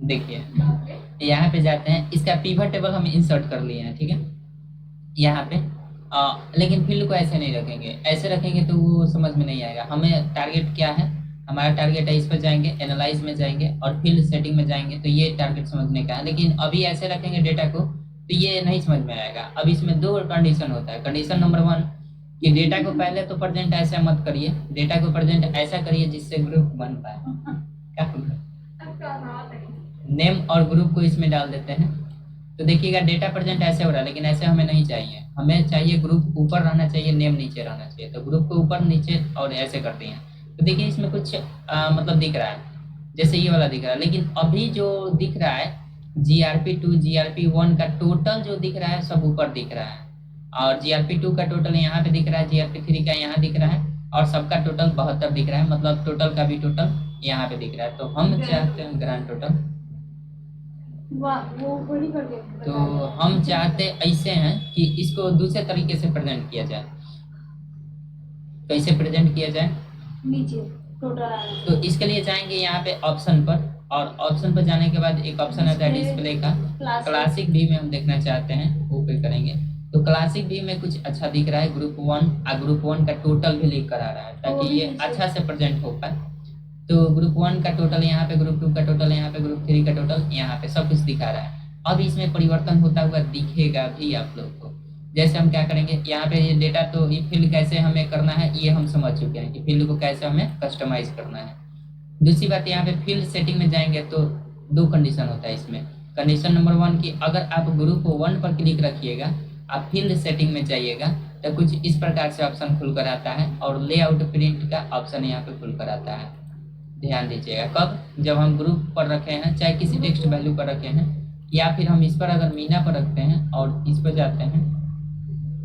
देखिए यहाँ पे जाते हैं, इसका पिवट टेबल हम इंसर्ट कर लिए हैं, ठीक है। यहाँ पे लेकिन फील्ड को ऐसे नहीं रखेंगे, ऐसे रखेंगे तो वो समझ में नहीं आएगा। हमें टारगेट क्या है, हमारा टारगेट है इस पर जाएंगे, एनालाइज में जाएंगे और फील्ड सेटिंग में जाएंगे, तो ये टारगेट समझने का है। लेकिन अभी ऐसे रखेंगे डेटा को तो ये नहीं समझ में आएगा। अब इसमें दो कंडीशन होता है। कंडीशन नंबर 1 कि डेटा को पहले तो प्रेजेंट ऐसा मत करिए, डेटा को प्रेजेंट ऐसा करिए जिससे ग्रुप बन पाए। क्या नेम और ग्रुप को इसमें डाल देते हैं, तो देखिएगा डेटा प्रेजेंट ऐसे हो रहा है, लेकिन ऐसे हमें नहीं चाहिए। हमें चाहिए ग्रुप ऊपर रहना चाहिए, नेम नीचे रहना चाहिए। तो ग्रुप को ऊपर नीचे और ऐसे करते हैं, तो देखिए इसमें कुछ मतलब दिख रहा है, जैसे ये वाला दिख रहा है। लेकिन अभी जो दिख रहा है GRP2 GRP1 का टोटल जो दिख रहा है सब ऊपर दिख रहा है, और GRP2 का टोटल यहाँ पे दिख रहा है, GRP3 का यहाँ दिख रहा है, और सबका टोटल 72 दिख रहा है, मतलब टोटल का भी टोटल यहाँ पे दिख रहा है। तो हम चाहते हैं ग्रांड टोटल, तो हम चाहते ऐसे हैं कि इसको दूसरे तरीके से प्रेजेंट किया जाए। कैसे प्रेजेंट किया जाए, नीचे टोटल। तो इसके लिए जाएंगे यहाँ पे ऑप्शन पर, और ऑप्शन पर जाने के बाद एक ऑप्शन आता है डिस्प्ले का, क्लासिक व्यू में हम देखना चाहते हैं, वो पे करेंगे। तो क्लासिक व्यू में कुछ अच्छा दिख रहा है, ग्रुप 1 और ग्रुप 1 का टोटल भी लिख कर आ रहा है, ताकि ये अच्छा से प्रेजेंट हो पाए। तो ग्रुप 1 का टोटल यहाँ पे, ग्रुप 2 का टोटल यहाँ पे, ग्रुप 3 का टोटल यहाँ पे, सब कुछ दिखा रहा है। अब इसमें परिवर्तन होता हुआ दिखेगा भी आप लोग को। जैसे हम क्या करेंगे, यहाँ पे ये डेटा, तो ये फील्ड कैसे हमें करना है ये हम समझ चुके हैं कि फील्ड को कैसे हमें कस्टमाइज करना है। दूसरी बात, यहाँ पे फील्ड सेटिंग में जाएंगे तो दो कंडीशन होता है इसमें। कंडीशन नंबर 1 की अगर आप ग्रुप 1 पर क्लिक रखिएगा, आप फील्ड सेटिंग में जाइएगा तो कुछ इस प्रकार से ऑप्शन खुल कर आता है, और लेआउट प्रिंट का ऑप्शन यहाँ पे खुल कर आता है। ध्यान दीजिएगा, कब, जब हम ग्रुप पर रखे हैं, चाहे किसी टेक्स्ट वैल्यू पर रखे हैं, या फिर हम इस पर अगर मीना पर रखते हैं और इस पर जाते हैं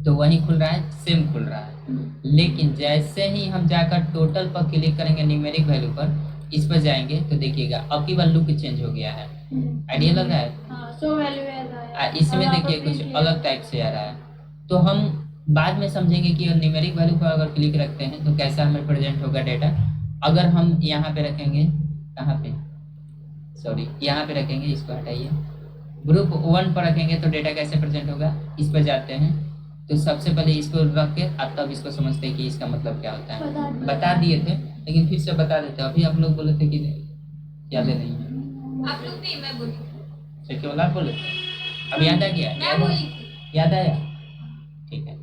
तो वही खुल रहा है, सेम खुल रहा है। लेकिन जैसे ही हम जाकर टोटल पर क्लिक करेंगे, न्यूमेरिक वैल्यू पर, इस पर जाएंगे तो देखिएगा अब की बार लुक चेंज हो गया है। आइडिया लग रहा है, इसमें देखिए कुछ अलग टाइप से आ रहा है। तो हम बाद में समझेंगे कि न्यूमेरिक वैल्यू पर अगर क्लिक रखते हैं तो कैसा हमें प्रेजेंट होगा डेटा। अगर हम यहाँ पे रखेंगे, कहाँ पे, सॉरी यहाँ पे रखेंगे, इसको हटाइए, ग्रुप 1 पर रखेंगे तो डेटा कैसे प्रेजेंट होगा। इस पर जाते हैं तो सबसे पहले इसको रख के अब तब इसको समझते हैं कि इसका मतलब क्या होता है। बता दिए थे लेकिन फिर से बता देते हैं। अभी आप लोग बोले थे कि याद नहीं है, आप लोग नहीं, मैं बोली केवल आप बोले थे, अब याद आ गया, याद आया, ठीक है।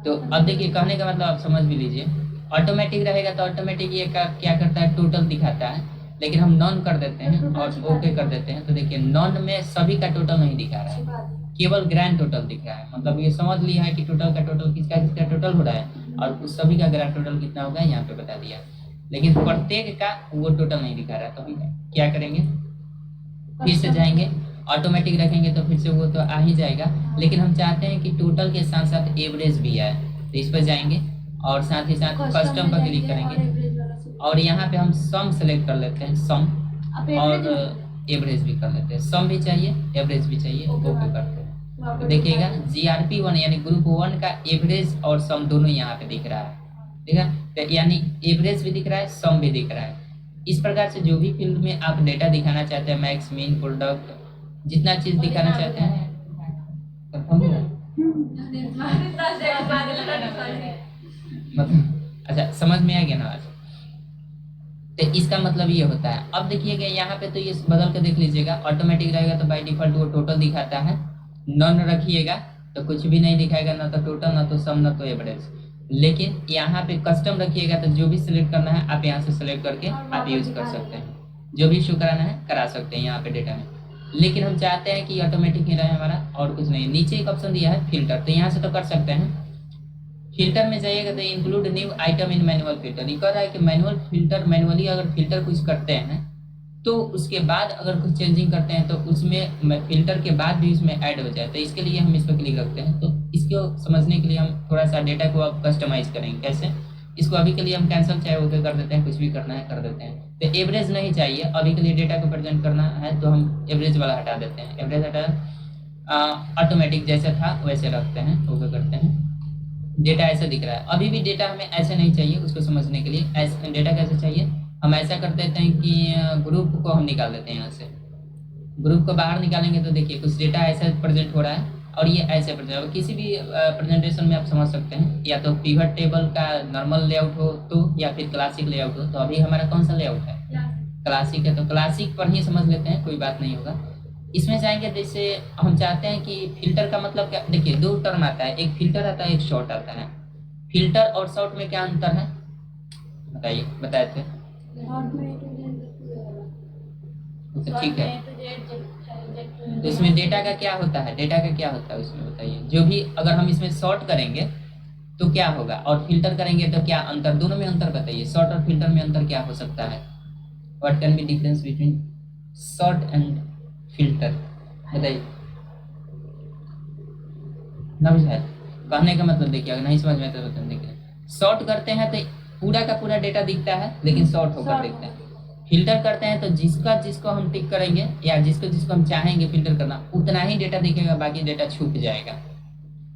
तो अब देखिए कहने का मतलब आप समझ भी लीजिए। ऑटोमेटिक रहेगा तो ऑटोमेटिक ये क्या करता है, टोटल दिखाता है। लेकिन हम नॉन कर देते हैं और ओके कर देते हैं तो देखिए नॉन में सभी का टोटल नहीं दिखा रहा है, केवल ग्रैंड टोटल दिख रहा है। मतलब ये समझ लिया है कि टोटल का टोटल किसका किसका टोटल हो रहा है, और उस सभी का ग्रैंड टोटल कितना होगा यहाँ पे बता दिया। लेकिन प्रत्येक का वो टोटल नहीं दिखा रहा है, तो हम क्या करेंगे, फिर से जाएंगे, ऑटोमेटिक रखेंगे तो फिर से वो तो आ ही जाएगा। लेकिन हम चाहते हैं कि टोटल के साथ साथ एवरेज भी आए, तो इस पर जाएंगे और साथ ही साथ कस्टम पर क्लिक करेंगे, और यहाँ पे हम सम सेलेक्ट कर लेते हैं, सम, और एवरेज भी कर लेते हैं। सम भी चाहिए, एवरेज भी चाहिए, ओके करते हैं। तो देखिएगा GRP1 यानी ग्रुप 1 का एवरेज और सम दोनों यहाँ पे दिख रहा है, ठीक है। तो यानी एवरेज भी दिख रहा है, सम भी दिख रहा है। इस प्रकार से जो भी फील्ड में आप डेटा दिखाना चाहते हैं, मैक्स, मीन, प्रोडक्ट, जितना चीज दिखाना चाहते हैं, मतलब अच्छा समझ में आ गया ना आज। तो इसका मतलब ये होता है। अब देखिएगा यहाँ पे तो ये बदल के देख लीजिएगा, ऑटोमेटिक रहेगा तो बाय डिफॉल्ट वो टोटल दिखाता है, नॉन रखिएगा तो कुछ भी नहीं दिखाएगा, ना तो टोटल, ना तो सम, ना तो एवरेज। लेकिन यहाँ पे कस्टम रखिएगा तो जो भी सिलेक्ट करना है आप यहाँ से सिलेक्ट करके आप यूज कर सकते हैं, जो भी शो कराना है करा सकते हैं यहाँ पे डेटा में। लेकिन हम चाहते हैं कि ऑटोमेटिक ही रहे हमारा, और कुछ नहीं। नीचे एक ऑप्शन दिया है फिल्टर, तो यहाँ से तो कर सकते हैं। फिल्टर में जाइएगा तो include new item in manual filter, ये कह रहा है कि मैनुअल फिल्टर, मैनुअली अगर फिल्टर कुछ करते हैं तो उसके बाद अगर कुछ चेंजिंग करते हैं तो उसमें फिल्टर के बाद भी उसमें ऐड हो जाए। तो इसके लिए हम इस पर क्लिक रखते हैं। तो इसको समझने के लिए हम थोड़ा सा डेटा को अब कस्टमाइज करेंगे। कैसे, इसको अभी के लिए हम कैंसिल चाहे ओके कर देते हैं, कुछ भी करना है कर देते हैं। तो एवरेज नहीं चाहिए अभी के लिए, डेटा को प्रेजेंट करना है तो हम एवरेज वाला हटा देते हैं। एवरेज हटा ऑटोमेटिक जैसे था वैसे रखते हैं, ओके करते हैं। डेटा ऐसा दिख रहा है, अभी भी डेटा हमें ऐसे नहीं चाहिए। उसको समझने के लिए ऐसे डेटा कैसे चाहिए, हम ऐसा कर देते हैं कि ग्रुप को हम निकाल देते हैं। यहाँ से ग्रुप को बाहर निकालेंगे तो देखिए कुछ डेटा ऐसा प्रेजेंट हो रहा है और ये ऐसे प्रेजेंट। किसी भी प्रेजेंटेशन में आप समझ सकते हैं, या तो पिवट टेबल का नॉर्मल लेआउट हो तो, या फिर क्लासिक लेआउट हो। तो अभी हमारा कौन सा लेआउट है, क्लासिक है, तो क्लासिक पर ही समझ लेते हैं, कोई बात नहीं होगा। इसमें जाएंगे, जैसे हम चाहते हैं कि फिल्टर का मतलब क्या, देखिए दो टर्म आता है, एक फिल्टर आता है, एक शॉर्ट आता है। फिल्टर और शॉर्ट में क्या अंतर है बताइए, बताए थे। तो ठीक है, तो इसमें डेटा का क्या होता है, डेटा का क्या होता है उसमें बताइए। जो भी अगर हम इसमें शॉर्ट करेंगे तो क्या होगा, और फिल्टर करेंगे तो क्या अंतर, दोनों में अंतर बताइए। शॉर्ट और फिल्टर में अंतर क्या हो सकता है, what can be difference between short and filter, बताइए ना। बुझाए कहने का मतलब देखिए, अगर नहीं समझ में तो बताइए। देखिए शॉर्ट करते हैं तो पूरा का पूरा डेटा दिखता है, लेकिन शॉर्ट होकर दिखता है। फिल्टर करते हैं तो जिसको हम टिक करेंगे या जिसको हम चाहेंगे फिल्टर करना, उतना ही डेटा दिखेगा, बाकी डेटा छुप जाएगा।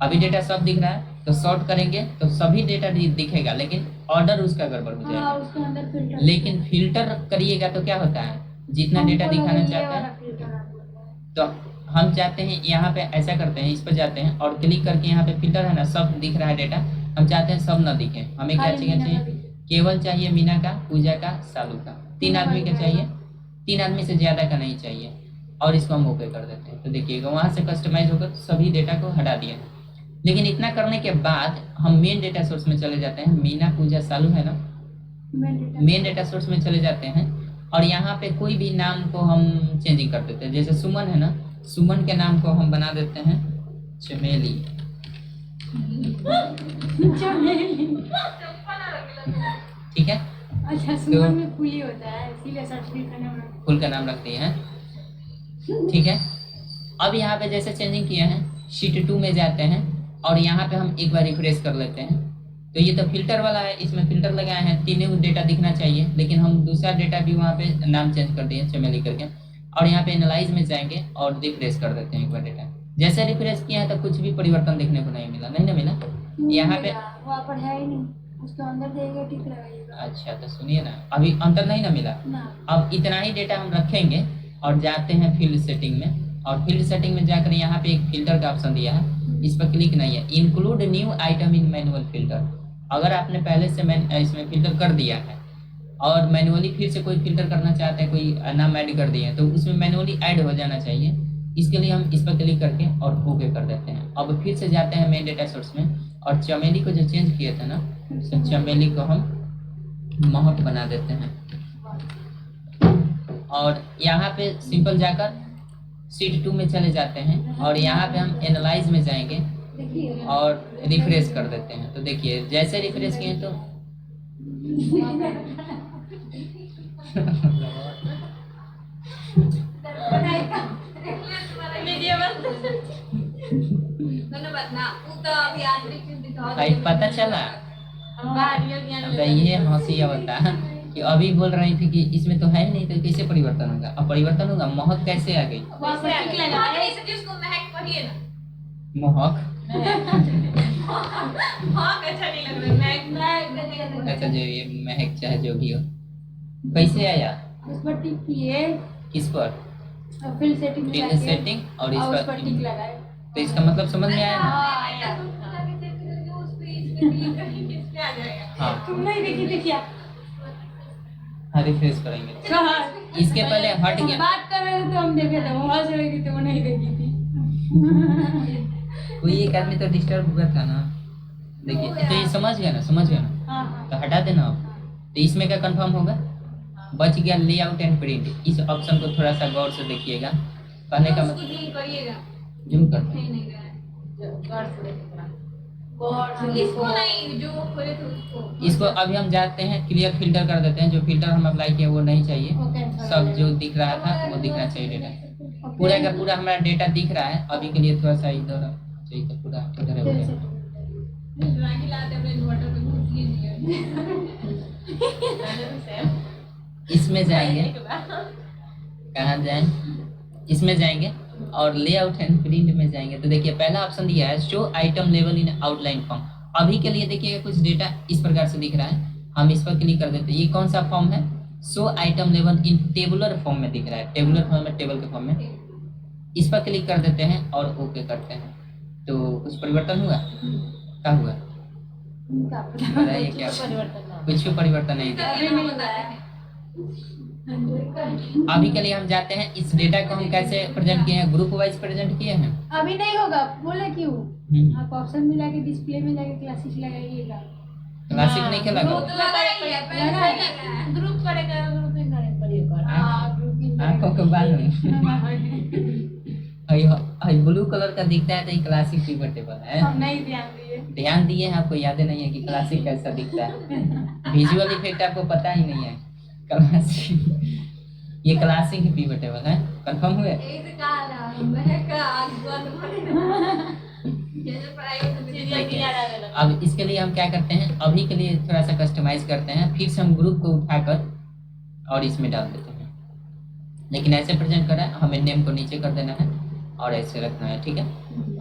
अभी डेटा सब दिख रहा है, तो शॉर्ट करेंगे तो सभी डेटा दिखेगा, लेकिन ऑर्डर उसका गड़बड़ हो जाएगा। उसके अंदर फिल्टर, लेकिन फिल्टर करिएगा तो क्या होता है, जितना डेटा दिखाना चाहते हैं, तो हम चाहते हैं यहाँ पे ऐसा करते हैं, इस पर जाते हैं और क्लिक करके यहाँ पे फिल्टर है ना, सब दिख रहा है डेटा। हम चाहते हैं सब ना दिखे, हमें क्या चाहिए, केवल चाहिए मीना का, पूजा का, सालू का, 3 आदमी का चाहिए, 3 आदमी से ज्यादा का नहीं चाहिए। और इसको हम ओके कर देते हैं, तो देखिएगा वहां से कस्टमाइज होकर सभी डेटा को हटा दिया। लेकिन इतना करने के बाद हम मेन डेटा सोर्स में चले जाते हैं, मीना, पूजा, सालू है ना, मेन डेटा सोर्स में चले जाते हैं और यहाँ पे कोई भी नाम को हम चेंजिंग कर देते हैं। जैसे सुमन है ना, सुमन के नाम को हम बना देते हैं चमेली। ठीक है, अच्छा सुमन में फूल ही होता है, इसीलिए सर्टिफिकेट फूल का नाम रखते हैं। ठीक है, अब यहाँ पे जैसे चेंजिंग किया है, शीट 2 में जाते हैं और यहाँ पे हम एक बार रिफ्रेश कर लेते हैं। तो ये तो फिल्टर वाला है, इसमें फिल्टर लगाए हैं, तीनों डेटा दिखना चाहिए, लेकिन हम दूसरा डेटा भी वहाँ पे नाम चेंज कर दिए चमेली करके। और यहाँ पे एनालाइज में जाएंगे और रिफ्रेश कर देते हैं एक बार डेटा। जैसे रिफ्रेश किया है तो कुछ भी परिवर्तन देखने को नहीं मिला, नहीं ना मिला यहाँ पे, वहाँ पर है ही नहीं, उसके अंदर देगा टिक लगाइएगा। अच्छा तो सुनिए ना, अभी अंतर नहीं ना मिला ना। अब इतना ही डेटा हम रखेंगे और जाते हैं फील्ड सेटिंग में, और फील्ड सेटिंग में जाकर यहाँ पे एक फिल्टर का ऑप्शन दिया है, इस पर क्लिक नहीं है, include new item in manual filter. अगर आपने पहले से इसमें फिल्टर कर दिया है और मैनुअली फिर से कोई फिल्टर करना चाहते हैं, कोई नाम ऐड कर दिए हैं, तो उसमें मैनुअली ऐड हो जाना चाहिए। इसके लिए हम इस पर क्लिक करके और ओके कर देते हैं। अब फिर से जाते हैं मेन डेटा सोर्स में और चमेली को जो चेंज किए थे ना, तो चमेली को हम महक बना देते हैं। और यहाँ पे सिंपल जाकर शीट 2 में चले जाते हैं और यहाँ पे हम एनालाइज में जाएंगे और रिफ्रेश कर देते हैं। तो देखिए जैसे रिफ्रेश किए तो पता चला। ये हंसी होता कि अभी बोल रही थी कि इसमें तो है नहीं, तो कैसे परिवर्तन होगा, अब परिवर्तन होगा, महक कैसे आ गई, महक अच्छा जो ये महक चाहे जो भी हो, कैसे आया, उस पर टिक किए, किस पर, फील्ड सेटिंग, फील्ड सेटिंग और इस पर टिक लगाए। तो इसका मतलब समझ में आया ना। हाँ तुम नहीं देखी थी क्या, हाँ रिफ्रेश करेंगे, इसके पहले हट गया, बात कर रहे थे तो हम देखे थे, वहां से देखी थी, वो नहीं देखी थी। कोई एक आदमी तो डिस्टर्ब हुआ था ना, देखिए तो ये समझ गया ना, समझ गया ना, तो हटा देना आप। तो इसमें क्या कंफर्म होगा, बच गया लेआउट एंड प्रिंट। इस ऑप्शन को थोड़ा सा गौर से देखिएगा, कहने का मतलब जूम करते हैं, इसको अभी हम जाते हैं क्लियर फिल्टर कर देते हैं। जो फिल्टर हम अप्लाई किए वो नहीं चाहिए, सब जो दिख रहा था वो दिखना चाहिए डेटा, पूरा का पूरा हमारा डेटा दिख रहा है। अभी के लिए थोड़ा सा इधर चाहिए, पूरा इधर है। इसमें जाएंगे, कहाँ जाएं, इसमें जाएंगे और लेआउट एंड प्रिंट में जाएंगे तो देखिए पहला ऑप्शन दिया है show item level in outline form. अभी के लिए देखिएगा कुछ डेटा इस प्रकार से दिख रहा है, हम इस पर क्लिक कर देते हैं। ये कौन सा फॉर्म है? Show item level in tabular form में दिख रहा है, टेबुलर फॉर्म में, टेबल के फॉर्म में। इस पर क्लिक कर देते हैं और ओके करते हैं तो कुछ परिवर्तन हुआ? क्या हुआ बताइए? क्या कुछ भी परिवर्तन नहीं दिखा। अभी के लिए हम जाते हैं इस डेटा को हम कैसे प्रेजेंट किए हैं, ग्रुप वाइज प्रेजेंट किए हैं। अभी नहीं होगा, बोले क्यों? आप ऑप्शन मिला के डिस्प्ले में जाके क्लासिक लगाइएगा। क्लासिक नहीं क्या लगा? ग्रुप करेगा, ग्रुप में करेगा। आंखों के बाल में ब्लू कलर का दिखता है तो ये क्लासिक पिवटेबल है। हम नहीं ध्यान दिए हैं, आपको याद नहीं है कि क्लासिक कैसा दिखता है। विजुअल इफेक्ट आपको पता ही नहीं है। क्लासिक, ये क्लासिक ही पिवटेबल है। कंफर्म हुए? अब इसके लिए हम क्या करते हैं, अभी के लिए थोड़ा सा कस्टमाइज करते हैं, फिर से हम ग्रुप को उठाकर और इसमें डाल देते हैं। लेकिन ऐसे प्रेजेंट करना है, हमें नेम को नीचे कर देना है और ऐसे रखना है, ठीक है।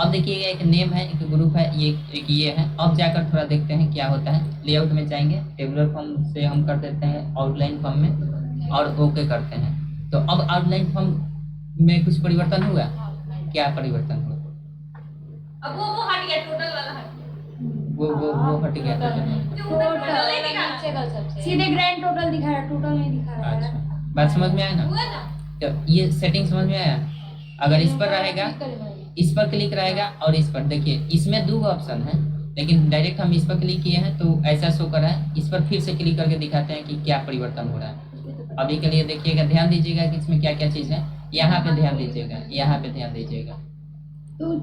अब देखिएगा एक नेम है, एक ग्रुप है, ये एक ये है। अब जाकर थोड़ा देखते हैं क्या होता है। लेआउट में जाएंगे, टेबुलर फॉर्म से हम कर देते हैं आउटलाइन फॉर्म में और ओके करते हैं। तो अब आउटलाइन फॉर्म में कुछ परिवर्तन हुआ? क्या परिवर्तन हुआ? अब वो हट गया, टोटल वाला हट गया। वो हट गया टोटल सीधे ग्रैंड टोटल दिखा रहा है, टोटल नहीं दिखा रहा है। अच्छा, बात समझ में आया ना? तो ये सेटिंग समझ में आया? अगर इस पर रहेगा, इस पर क्लिक रहेगा और इस पर, देखिए इसमें दो ऑप्शन है, लेकिन डायरेक्ट हम इस पर क्लिक किए हैं तो ऐसा शो कर रहा है। इस पर फिर से क्लिक करके दिखाते हैं कि क्या परिवर्तन हो रहा है। अभी के लिए देखिएगा, ध्यान दीजिएगा कि इसमें क्या क्या चीज़ है। यहाँ पे ध्यान दीजिएगा, यहाँ पे ध्यान दीजिएगा। तो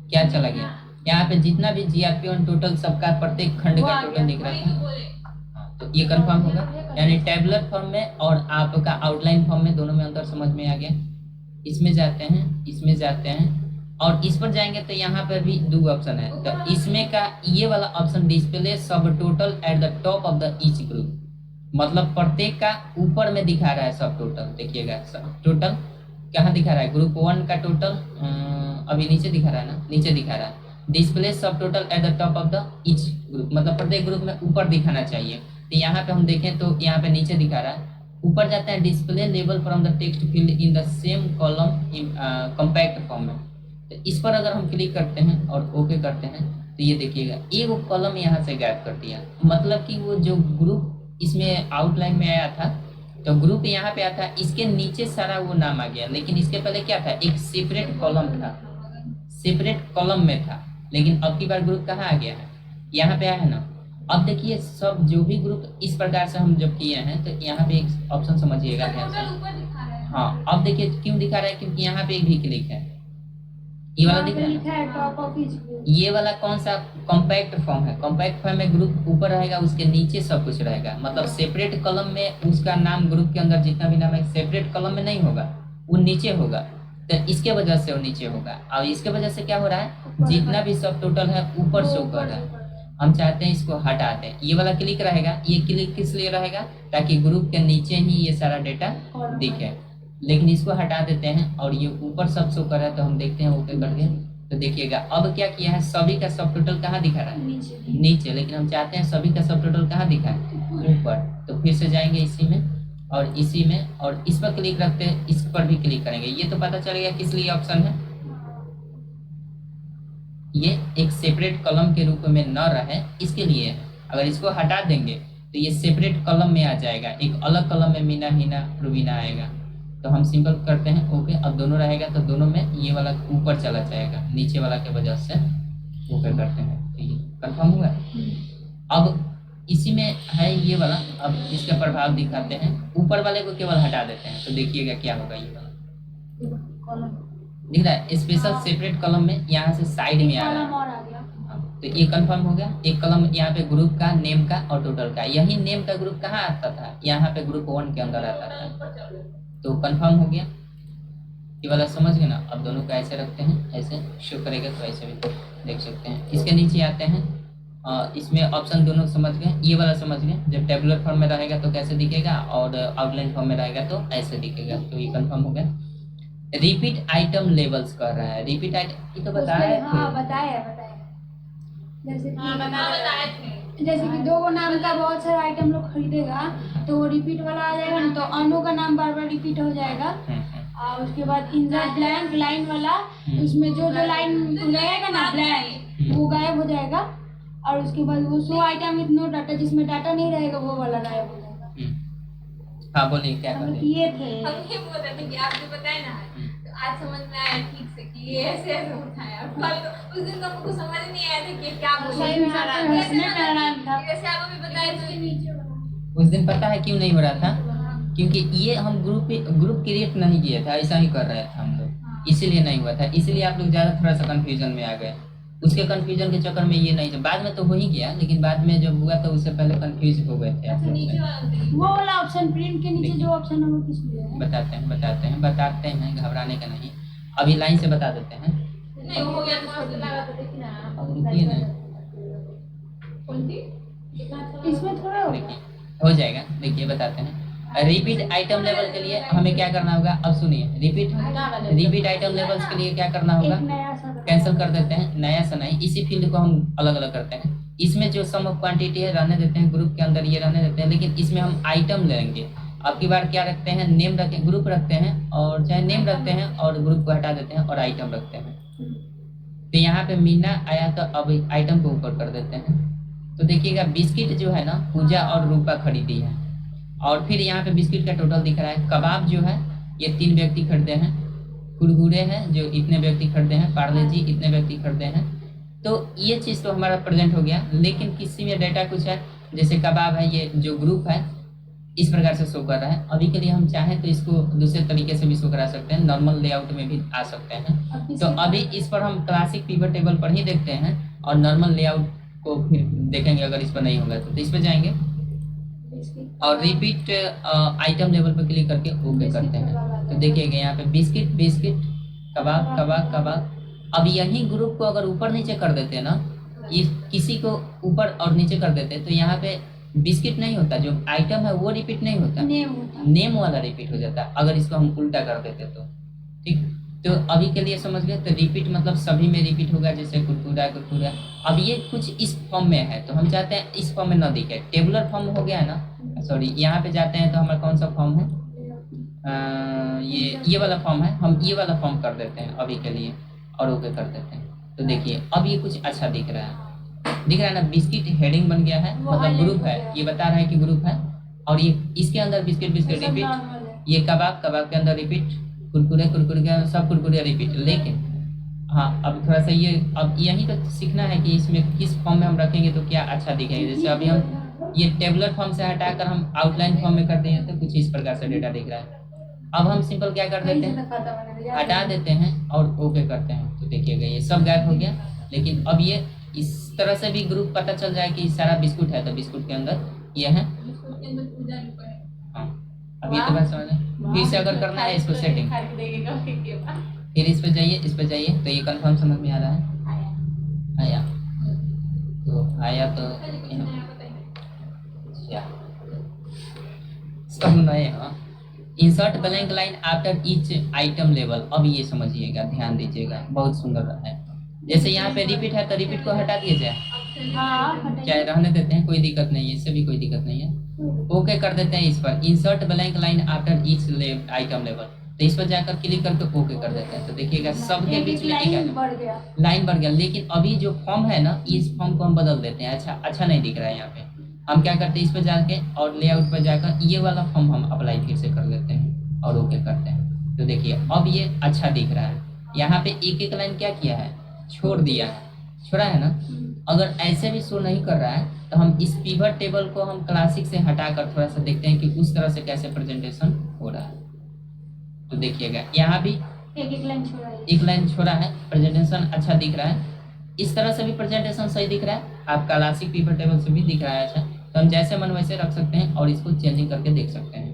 क्या चला गया? यहाँ पे जितना भी GRP1 टोटल सबका प्रत्येक खंड का टोटल दिख रहा था। तो ये कंफर्म होगा, यानी टेबुलर फॉर्म में और आपका आउटलाइन फॉर्म में दोनों में अंतर समझ में आ गया। इसमें जाते हैं, इसमें जाते हैं और इस पर जाएंगे तो यहाँ पर भी दो ऑप्शन है। तो इसमें का ये वाला ऑप्शन डिस्प्ले सब total at the top of the each group, मतलब प्रत्येक का ऊपर में दिखा रहा है सब टोटल। देखिएगा सब टोटल कहाँ दिखा रहा है, ग्रुप 1 का टोटल अभी नीचे दिखा रहा है ना, नीचे दिखा रहा है। डिस्प्ले सब total at the top of the each group, मतलब प्रत्येक ग्रुप में ऊपर दिखाना चाहिए। तो यहाँ पे हम देखें तो यहाँ पे नीचे दिखा रहा है। ऊपर जाता है display level from the text field in the same column compact form में। तो इस पर अगर हम क्लिक करते हैं और ओके करते हैं तो ये देखिएगा एक वो कॉलम यहाँ से गायब कर दिया, मतलब कि वो जो ग्रुप इसमें आउटलाइन में आया था तो ग्रुप यहाँ पे आया था, इसके नीचे सारा वो नाम आ गया। लेकिन इसके पहले क्या था, एक सेपरेट कॉलम था, सेपरेट कॉलम में था। लेकिन अब की बार ग्रुप कहाँ आ गया है, यहाँ पे आया है ना। अब देखिए सब जो भी ग्रुप इस प्रकार से हम जब किए हैं तो यहाँ पे एक ऑप्शन समझिएगा ध्यान से। हाँ अब देखिए क्यों दिखा रहा है, क्योंकि यहाँ पे एक भी क्लिक है, ये वाला दिख रहा है टॉप ऑफ ईच ग्रुप। ये वाला कौन सा कॉम्पैक्ट फॉर्म है, कॉम्पैक्ट फॉर्म में ग्रुप ऊपर रहेगा, उसके नीचे सब कुछ रहेगा। मतलब सेपरेट कॉलम में उसका नाम ग्रुप के अंदर जितना भी नाम है सेपरेट कॉलम में नहीं होगा, वो नीचे होगा। तो इसके वजह से वो नीचे होगा और इसके वजह से क्या हो रहा है, जितना भी सब टोटल है ऊपर शो कर रहा है। हम चाहते हैं इसको हटा दें, ये वाला क्लिक रहेगा। ये क्लिक किस लिए रहेगा, ताकि ग्रुप के नीचे ही ये सारा डेटा दिखे। लेकिन इसको हटा देते हैं और ये ऊपर सब शो कर रहा है तो हम देखते हैं ओके करके। तो देखिएगा अब क्या किया है, सभी का सब टोटल कहाँ दिखा रहा है, नीचे। लेकिन हम चाहते हैं सभी का सब टोटल कहाँ दिखा है, ऊपर। तो फिर से जाएंगे इसी में और इसी में और इस पर क्लिक रखते हैं, इस पर भी क्लिक करेंगे। ये तो पता चलेगा किस लिए ऑप्शन है, ये एक सेपरेट कॉलम के रूप में न रहे इसके लिए है। अगर इसको हटा देंगे तो ये सेपरेट कॉलम में आ जाएगा, एक अलग कॉलम में मीना हिना रुबीना आएगा। तो हम सिंपल करते हैं ओके। अब दोनों रहेगा तो दोनों में ये वाला ऊपर चला जाएगा, नीचे वाला के वजह से ओके करते हैं। ठीक है, कंफर्म हुआ। अब इसी में है ये वाला, अब इसका प्रभाव दिखाते हैं। ऊपर वाले को केवल हटा देते हैं तो देखिएगा क्या होगा। ये वाला दिख रहा है स्पेशल सेपरेट कॉलम में, यहाँ से साइड में आ रहा है। तो ये कंफर्म हो गया। एक कॉलम यहाँ पे ग्रुप का, नेम का और टोटल का। यही नेम का ग्रुप कहाँ आता था, यहाँ पे ग्रुप 1 के अंदर आता था। तो कंफर्म हो गया, ये वाला समझ गए ना। अब दोनों को ऐसे रखते हैं, ऐसे शो करेगा तो ऐसे भी देख सकते हैं। इसके नीचे आते हैं, इसमें ऑप्शन दोनों समझ गए। ये वाला समझ गए, जब टेबुलर फॉर्म में रहेगा तो कैसे दिखेगा और आउटलाइन फॉर्म में रहेगा तो ऐसे दिखेगा। तो ये कंफर्म हो गया। रिपीट आइटम लेवल्स कर रहा है। रिपीट आइटम ये तो बताया है। हाँ बताया। जैसे कि दो गो नाम का बहुत सारा आइटम लोग खरीदेगा तो वो रिपीट वाला आ जाएगा ना, तो अनु का नाम बार बार रिपीट हो जाएगा। और उसके बाद इंसर्ट ब्लैंक लाइन वाला, उसमें जो लाइन रहेगा ना ब्लैंक वो गायब हो जाएगा। और उसके बाद वो show item with no data, जिसमें डाटा नहीं रहेगा वो वाला गायब हो जाएगा। हाँ बोलिए क्या हम किए थे। हम ये बोल रहे थे कि आप जो बताए ना तो आज समझ में आया ठीक से कि ये ऐसे ऐसे होता है। और कल तो उस दिन तो हमको समझ नहीं आया था कि क्या बोल रहे हैं। जैसे आप अभी बताए तो उस दिन पता है क्यों नहीं हो रहा था? क्योंकि ये हम ग्रुप क्रिएट नहीं किया था, ऐसा ही कर रहे थे हम लोग, इसीलिए नहीं हुआ था। इसीलिए आप लोग ज़्यादा थोड़ा सा कंफ्यूजन में आ गए। उसके कंफ्यूजन के चक्कर में ये नहीं था। बाद में तो हो ही गया, लेकिन बाद में जब हुआ तो उससे पहले कंफ्यूज हो गए थे आप लोग। वो वाला ऑप्शन प्रिंट के नीचे जो ऑप्शन है वो किस लिए है? बताते हैं, घबराने का नहीं। अभी लाइन से बता देते हैं। नहीं हो गया तो छोड़ लगा तो देखिए ना। अब रुकिए ना, कौन सी इसमें थोड़ा देखिए हो जाएगा। देखिए बताते हैं। रिपीट आइटम लेवल के लिए हमें क्या करना होगा? अब सुनिए, रिपीट आइटम लेवल्स के लिए क्या करना होगा? एक नया सा कैंसिल कर देते हैं। नया सा नहीं, इसी फील्ड को हम अलग अलग करते हैं। इसमें जो सम ऑफ क्वांटिटी है रहने देते हैं, ग्रुप के अंदर ये रहने देते हैं, लेकिन इसमें हम आइटम लेंगे। अब की बार क्या रखते हैं? नेम रखते हैं, ग्रुप रखते हैं, और चाहे नेम रखते हैं और ग्रुप को हटा देते हैं और आइटम रखते हैं। तो यहाँ पे मीना आया तो अब आइटम को ऊपर कर देते हैं। तो देखिएगा बिस्किट जो है ना पूजा और रूपा खरीदी है, और फिर यहाँ पे बिस्किट का टोटल दिख रहा है। कबाब जो है ये 3 व्यक्ति खरीदे हैं। कुरकुरे हैं जो इतने व्यक्ति खरीदे हैं। पार्ले जी इतने व्यक्ति खरीदे हैं। तो ये चीज़ तो हमारा प्रेजेंट हो गया, लेकिन किसी में डाटा कुछ है, जैसे कबाब है, ये जो ग्रुप है इस प्रकार से शो कर रहा है। अभी के लिए हम चाहें तो इसको दूसरे तरीके से भी शो करा सकते हैं, नॉर्मल लेआउट में भी आ सकते हैं। तो अभी इस पर हम क्लासिक पिवट टेबल पर ही देखते हैं, और नॉर्मल लेआउट को फिर देखेंगे अगर इस पर नहीं होगा तो इस पर जाएंगे और रिपीट आइटम लेवल पर क्लिक करके ओके करते हैं। तो देखिएगा यहाँ पे बिस्किट बिस्किट, कबाब कबाब कबाब। अब यही ग्रुप को अगर ऊपर नीचे कर देते हैं ना, ये किसी को ऊपर और नीचे कर देते हैं, तो यहाँ पे बिस्किट नहीं होता, जो आइटम है वो रिपीट नहीं होता, नेम वाला रिपीट हो जाता है अगर इसको हम उल्टा कर देते तो। ठीक, तो अभी के लिए समझ गए। तो रिपीट मतलब सभी में रिपीट होगा, जैसे कुरकुरा कुरकुरा। अब ये कुछ इस फॉर्म में है तो हम चाहते हैं इस फॉर्म में ना दिखे, टेबुलर फॉर्म हो गया है ना। सॉरी, यहाँ पे जाते हैं तो हमारा कौन सा फॉर्म है? ये वाला फॉर्म है। हम ये वाला फॉर्म कर देते हैं अभी के लिए और ओके कर देते हैं। तो देखिए अब ये कुछ अच्छा दिख रहा है ना। बिस्किट हेडिंग बन गया है, मतलब ग्रुप है, ये बता रहा है कि ग्रुप है। और ये इसके अंदर बिस्किट बिस्किट रिपीट, ये कबाब कबाब के अंदर रिपीट, कुरकुरे कुरकुरे के सब कुरकुरे रिपीट। लेकिन हाँ, अब थोड़ा सा ये अब यही तो सीखना है कि इसमें किस फॉर्म में हम रखेंगे तो क्या अच्छा दिखेगा। जैसे अभी हम ये टेबुलर फॉर्म से हटाकर हम आउटलाइन फॉर्म में करते हैं तो कुछ इस प्रकार से डेटा दिख रहा है। अब हम सिंपल क्या कर देते हैं, हटा देते हैं और ओके करते हैं। तो देखिएगा ये सब गायब हो गया। लेकिन अब ये इस तरह से भी ग्रुप पता चल जाए कि सारा बिस्कुट है, तो बिस्कुट के अंदर ये है। हाँ, अब ये तो बात समझ। फिर से अगर करना है इसको सेटिंग, फिर इस पे जाइए तो ये कंफर्म समझ में आ रहा है। आया तो सब नए। हाँ, insert blank line after each item level. अब ये समझिएगा, ध्यान दीजिएगा, बहुत सुंदर रहा है। जैसे यहाँ पे रिपीट है तो रिपीट को हटा दिया जाए, चाहे रहने देते हैं, कोई दिक्कत नहीं है, इससे भी कोई दिक्कत नहीं है। ओके कर देते हैं इस पर, insert blank line after each item level. तो इस पर जाकर क्लिक करके ओके कर देते हैं। तो देखिएगा सबके बीच में लाइन बढ़ गया। लेकिन अभी जो फॉर्म है ना, इस फॉर्म को हम बदल देते हैं। अच्छा नहीं दिख रहा है। यहाँ पे हम क्या करते हैं, इस पर जाके और लेआउट पर जाकर ये वाला फॉर्म हम अप्लाई फिर से कर देते हैं और ओके करते हैं। तो देखिए अब ये अच्छा दिख रहा है। यहाँ पे एक एक लाइन क्या किया है, छोड़ा है ना। अगर ऐसे भी शो नहीं कर रहा है तो हम इस पिवट टेबल को हम क्लासिक से हटाकर थोड़ा सा देखते हैं कि उस तरह से कैसे प्रेजेंटेशन हो रहा है। तो देखिएगा यहाँ भी एक लाइन छोड़ा है, प्रेजेंटेशन अच्छा दिख रहा है। इस तरह से भी प्रेजेंटेशन सही दिख रहा है, आप क्लासिक पिवट टेबल से भी दिख रहा है अच्छा। तो हम जैसे मन वैसे रख सकते हैं और इसको चेंजिंग करके देख सकते हैं।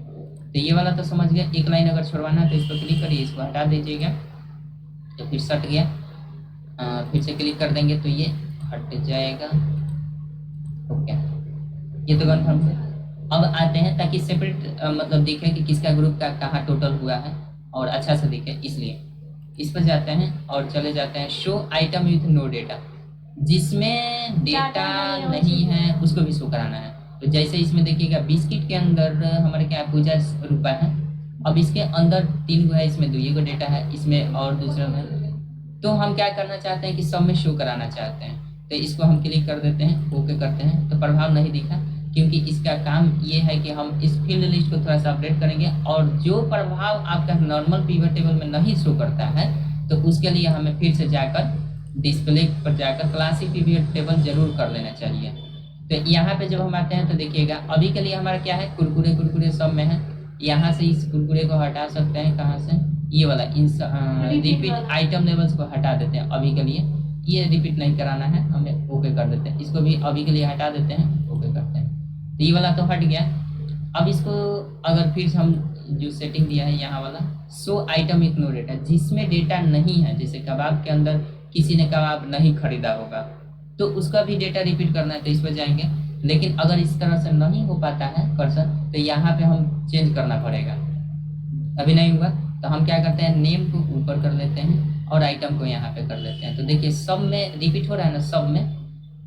तो ये वाला तो समझ गया। एक लाइन अगर छोड़वाना है तो इस पर क्लिक करिए, इसको हटा दीजिएगा तो फिर सट गया। फिर से क्लिक कर देंगे तो ये हट जाएगा। ओके, ये तो कन्फर्म है। अब आते हैं ताकि सेपरेट मतलब दिखे कि किसका ग्रुप का कहाँ टोटल हुआ है और अच्छा सा दिखे, इसलिए इस पर जाते हैं और चले जाते हैं show item with no data, जिसमें डेटा नहीं है उसको भी शो कराना है। तो जैसे इसमें देखिएगा बिस्किट के अंदर हमारे क्या पूजा रुपए है, अब इसके अंदर 3 गो है, इसमें 2 गो डेटा है, इसमें और दूसरे में, तो हम क्या करना चाहते हैं कि सब में शो कराना चाहते हैं। तो इसको हम क्लिक कर देते हैं, ओके करते हैं, तो प्रभाव नहीं दिखा, क्योंकि इसका काम ये है कि हम इस फील्ड लिस्ट को थोड़ा सा अपडेट करेंगे, और जो प्रभाव आपका नॉर्मल पिवट टेबल में नहीं शो करता है तो उसके लिए हमें फिर से जाकर डिस्प्ले पर जाकर क्लासिक पिवट टेबल जरूर कर लेना चाहिए। तो यहाँ पे जब हम आते हैं तो देखिएगा अभी के लिए हमारा क्या है, कुरकुरे कुरकुरे सब में है। यहाँ से इस कुरकुरे को हटा सकते हैं, कहाँ से, ये वाला रिपीट आइटम लेवल्स को हटा देते हैं अभी के लिए, ये रिपीट नहीं कराना है हमें, ओके कर देते हैं, इसको भी अभी के लिए हटा देते हैं, ओके करते हैं। तो ये वाला तो हट गया। अब इसको अगर फिर से हम जो सेटिंग दिया है यहाँ वाला show item with no data, जिसमें डेटा नहीं है, जैसे कबाब के अंदर किसी ने कबाब नहीं खरीदा होगा तो उसका भी डेटा रिपीट करना है, तो इस पर जाएंगे। लेकिन अगर इस तरह से नहीं हो पाता है कर्सर तो यहाँ पे हम चेंज करना पड़ेगा, अभी नहीं हुआ तो हम क्या करते हैं, नेम को ऊपर कर लेते हैं और आइटम को यहाँ पे कर लेते हैं। तो देखिए सब में रिपीट हो रहा है ना, सब में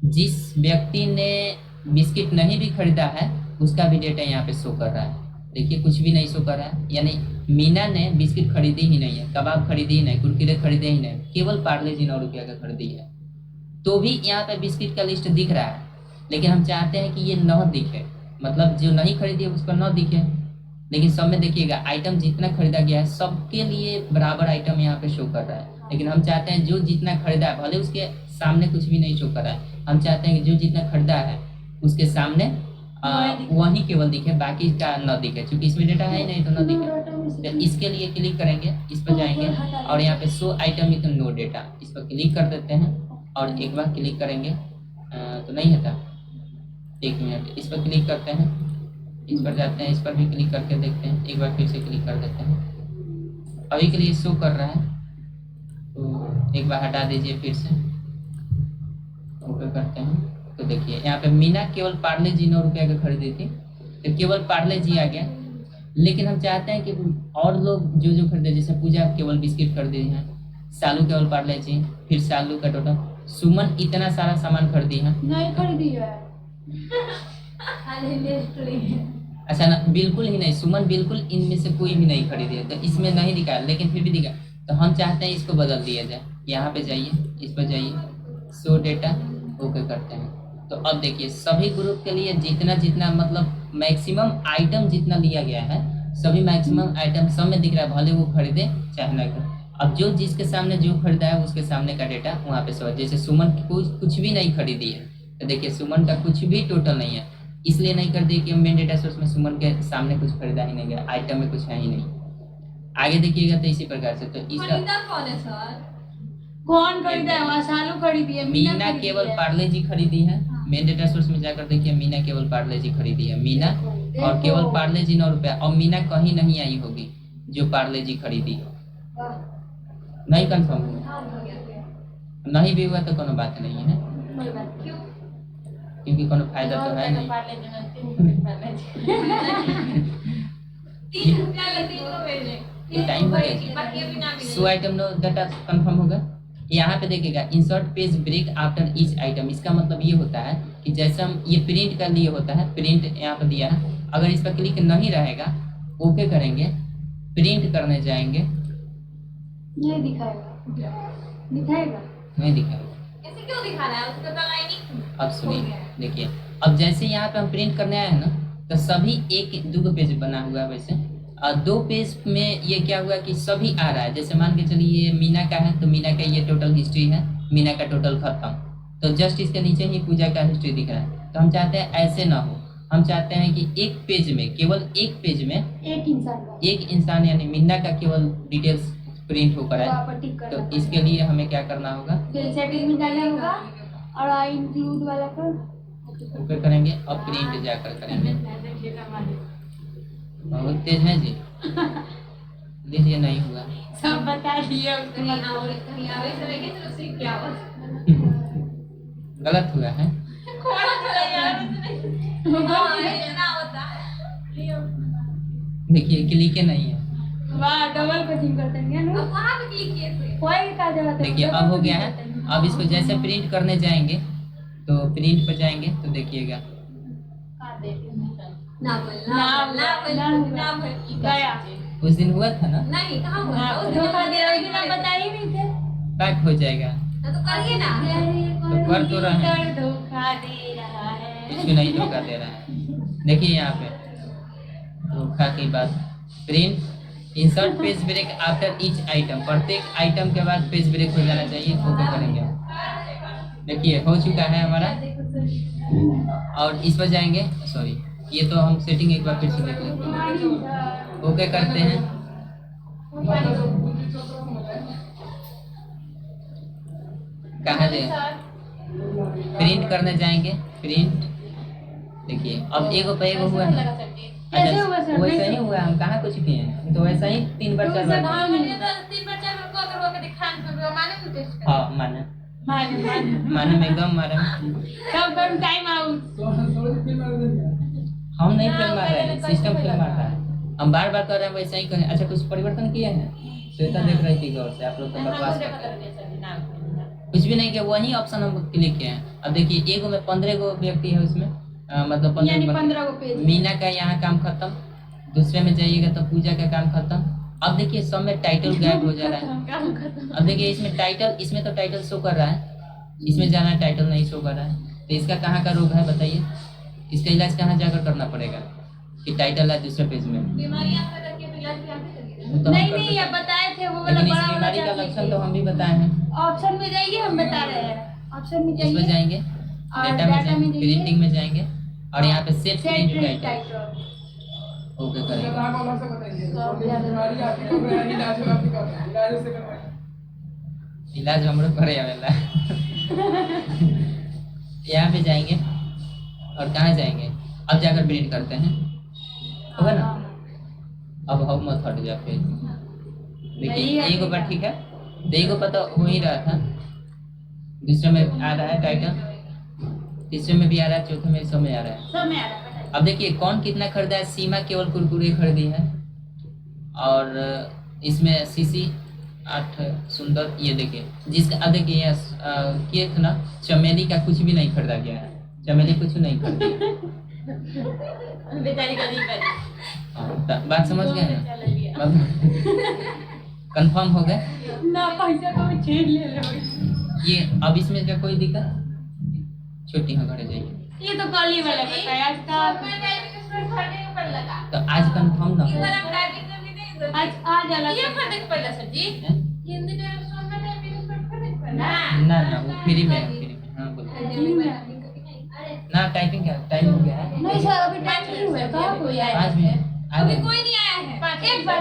जिस व्यक्ति ने बिस्किट नहीं भी खरीदा है उसका भी डेटा यहाँ पे शो कर रहा है। देखिए कुछ भी नहीं शो कर रहा है, यानी मीना ने बिस्किट खरीदी ही नहीं है, कबाब खरीदी ही नहीं, कुरकुरे खरीदे ही नहीं, केवल पार्ले जी 9 रुपया का खरीदी है, तो भी यहाँ पे बिस्किट का लिस्ट दिख रहा है। लेकिन हम चाहते हैं कि ये न दिखे, मतलब जो नहीं खरीदी है उसको न दिखे। लेकिन सब में देखिएगा आइटम जितना खरीदा गया है सबके लिए बराबर आइटम यहाँ पे शो कर रहा है। लेकिन हम चाहते हैं जो जितना खरीदा है, भले उसके सामने कुछ भी नहीं शो कर रहा है, हम चाहते हैं कि जो जितना खरीदा है उसके सामने वही केवल दिखे, बाकी का न दिखे, क्योंकि इसमें डेटा है ही नहीं तो न दिखे। तो इसके लिए क्लिक करेंगे, इस पर जाएंगे और यहाँ पे show item with no data, इस पर क्लिक कर देते हैं और एक बार क्लिक करेंगे तो नहीं होता, 1 मिनट, इस पर क्लिक करते हैं, इस पर जाते हैं, इस पर भी क्लिक करके देखते हैं, एक बार फिर से क्लिक कर देते हैं। अभी के लिए शो कर रहा है तो एक बार हटा दीजिए, फिर से ओके करते हैं। तो देखिए यहाँ पे मीना केवल पार्ले जी 9 रुपया का खरीदी थी, तो केवल पार्ले जी आ गया। लेकिन हम चाहते हैं कि और लोग जो जो खरीदे, जैसे पूजा केवल बिस्किट खरीदी है, सालू केवल पार्ले जी, फिर सालू का टोटल, सुमन इतना सारा सामान खरीदी है, नहीं खरीदी है अच्छा ना, बिल्कुल ही नहीं, सुमन बिल्कुल इनमें से कोई भी नहीं खरीदी है, तो इसमें नहीं दिखा, लेकिन फिर भी दिखा। तो हम चाहते हैं इसको बदल दिया जाए, यहाँ पे जाइए, इस पर जाइए, शो डेटा, ओके करते हैं। तो अब देखिए सभी ग्रुप के लिए जितना जितना मतलब मैक्सिमम आइटम जितना लिया गया है, सभी मैक्सिमम आइटम सब में दिख रहा है, भले वो खरीदे चाहे ना खरीदे। अब जो जिसके सामने जो खरीदा है उसके सामने का डेटा वहाँ पे सब, जैसे सुमन कुछ भी नहीं खरीदी है, तो देखिए सुमन का कुछ भी टोटल नहीं है, इसलिए नहीं कर दी कि मेन डेटा सोर्स में सुमन के सामने कुछ खरीदा ही नहीं गया, आइटम में कुछ है ही नहीं। आगे देखिएगा तो इसी प्रकार से, तो इसका कौन है सर, कौन खरीदा है, वहाँ सालू खरीदी है, मीना केवल पार्ले जी खरीदी है। मेन डेटा सोर्स में जाकर देखिए, मीना केवल पार्ले जी खरीदी है, मीना और केवल पार्ले जी 9 रुपया, और मीना कहीं नहीं आई होगी जो पार्ले जी खरीदी है, नहीं कंफर्म हुआ, नहीं भी हुआ तो कोनो बात नहीं है, क्योंकि कोनो फायदा तो है नहीं। 3 रुपया लेते हो भेजे, टाइम हो गया, show item no data confirm होगा। यहाँ पे देखिएगा insert page break after each item, इसका मतलब ये होता है कि जैसे हम ये प्रिंट कर लिए होता है, प्रिंट यहाँ पर दिया है, अगर इस पर क्लिक नहीं रहेगा, ओके करेंगे, प्रिंट करने जाएंगे, नहीं दिखाएगा, दिखाएगा नहीं दिखाएगा, ऐसे क्यों दिखा रहा है, उसका तो लाइनिंग। अब सुनिए, देखिए अब जैसे यहाँ पे हम प्रिंट करने आए हैं ना, तो सभी 1-2 पेज बना हुआ है वैसे, और 2 पेज में ये क्या हुआ कि सभी आ रहा है। जैसे मान के चलिए ये मीना का है, तो मीना का ये टोटल हिस्ट्री है, मीना का टोटल खत्म, तो जस्ट इसके नीचे ही पूजा का हिस्ट्री दिख रहा है। तो हम चाहते हैं ऐसे ना हो, हम चाहते हैं कि एक पेज में, केवल एक पेज में एक इंसान यानी मीना का केवल डिटेल्स प्रिंट होकर है। तो इसके लिए हमें क्या करना होगा, सेटिंग में जाना होगा और इंक्लूड वाला पर ओके करेंगे, अब प्रिंट जाकर करेंगे। बहुत तेज है जी, लीजिए, नहीं हुआ, सब बता दिया, कहीं आवे चले गए तो सीख क्या हुआ, गलत हुआ है, खोड़ा चले यार, ना होता देखिए क्लिक नहीं है, वाह डबल कोचिंग करते हैं ना। अब कहाँ पे क्लिक किए थे? कोई का जगह देखिए अब हो गया है। अब इसको जैसे प्रिंट करने जाएंगे तो प्रिंट पर जाएंगे तो देखिएगा नाम गया। उस दिन हुआ था ना, नहीं कहाँ हुआ था? उस दिन धोखा दे रही थी, मैं बता ही नहीं थे। पैक हो जाएगा। तो करिए ना। तो कर तो रहे हैं, धोखा दे रहा है। कुछ नहीं धोखा दे रहा है। देखिए यहाँ पे धोखा की बात, print insert page break after each item, प्रत्येक आइटम के बाद पेज ब्रेक हो जाना चाहिए। ओके करेंगे। देखिए हो चुका है हमारा। और इस पर जाएंगे, सॉरी ये तो हम सेटिंग एक बार फिर से देख लेते हैं। ओके करते हैं। कहाँ जाए, प्रिंट करने जाएंगे, प्रिंट। देखिए अब एक पे एक हुआ है। अच्छा वैसा ही हुआ, हम कहाँ कुछ किए हैं, तो वैसा ही 3 बार 4 बार। हाँ माने में एकदम मारे। कब टाइम आउट। हम नहीं फिल्म मार रहे हैं, सिस्टम फिल्म मार रहा है। हम बार बार कर रहे हैं, वैसा ही करें। अच्छा कुछ परिवर्तन किए हैं? श्वेता देख रही थी गौर से, आप लोग तो बकवास करते हैं। कुछ भी नहीं किया, वही ऑप्शन हम क्लिक किए हैं। अब देखिए एक में 15 गो व्यक्ति है उसमें, मतलब 15 गो पेज। मीना का यहाँ काम खत्म। दूसरे में जाइएगा तो पूजा का काम खत्म। अब देखिए सब में टाइटल गायब हो जा रहा है। अब देखिए इसमें टाइटल, इसमें तो टाइटल शो कर रहा है, इसमें जाना है टाइटल नहीं शो कर रहा है। तो इसका कहाँ का रोग है बताइए? इसका इलाज कहाँ जाकर करना पड़ेगा कि टाइटल है दूसरे पेज में? तो नहीं ये बताए थे वो वाला लेकिन इस बड़ा वाला बीमारी का लक्षण तो हम भी बताए हैं। ऑप्शन में जाइए, हम बता रहे हैं। ऑप्शन में इसमें जाएंगे, और डेटा में जाएंगे, प्रिंटिंग में जाएंगे और यहाँ पे सेट प्रिंट टाइटल ओके करेंगे। इलाज हम लोग करे वाला। यहाँ पे जाएंगे और कहाँ जाएंगे, अब जाकर प्रिंट करते हैं, होगा ना? अब हम मत हट जा फिर। देखिए एक बार ठीक है, तो एक पता हो ही रहा था, दूसरे में आ रहा है टाइटल, तीसरे में भी आ रहा है, चौथे में सब में आ रहा है। सब में आ रहा है। अब देखिए कौन कितना खरीदा है। सीमा केवल कुरकुरे खरीदी है और इसमें सीसी 8 सुंदर, ये देखिए जिसका अब देखिए ये ना चमेली का कुछ भी नहीं खरीदा गया है, चमेली कुछ नहीं खरीदी। बेचारी गरीब है। बात समझ गए ना? कंफर्म हो गए ना, पैसा को छीन ले लो। ये अब इसमें क्या कोई दिक्कत? छोटी हाँ घरे जाइए। ये तो कल वाला बताया आज का। तो आज कंफर्म ना हो। आज अलग ये खरीदे के पहले सर जी हिंदी ट्रांसलेशन में टाइपिंग खरीदे के पहले ना वो फ्री में है, फ्री में। हाँ बोलो ना। टाइपिंग क्या टाइम हो गया है? नहीं सर अभी टाइम नहीं हुआ। कहाँ कोई आया? 5 मिनट अभी कोई नहीं आया है। एक बार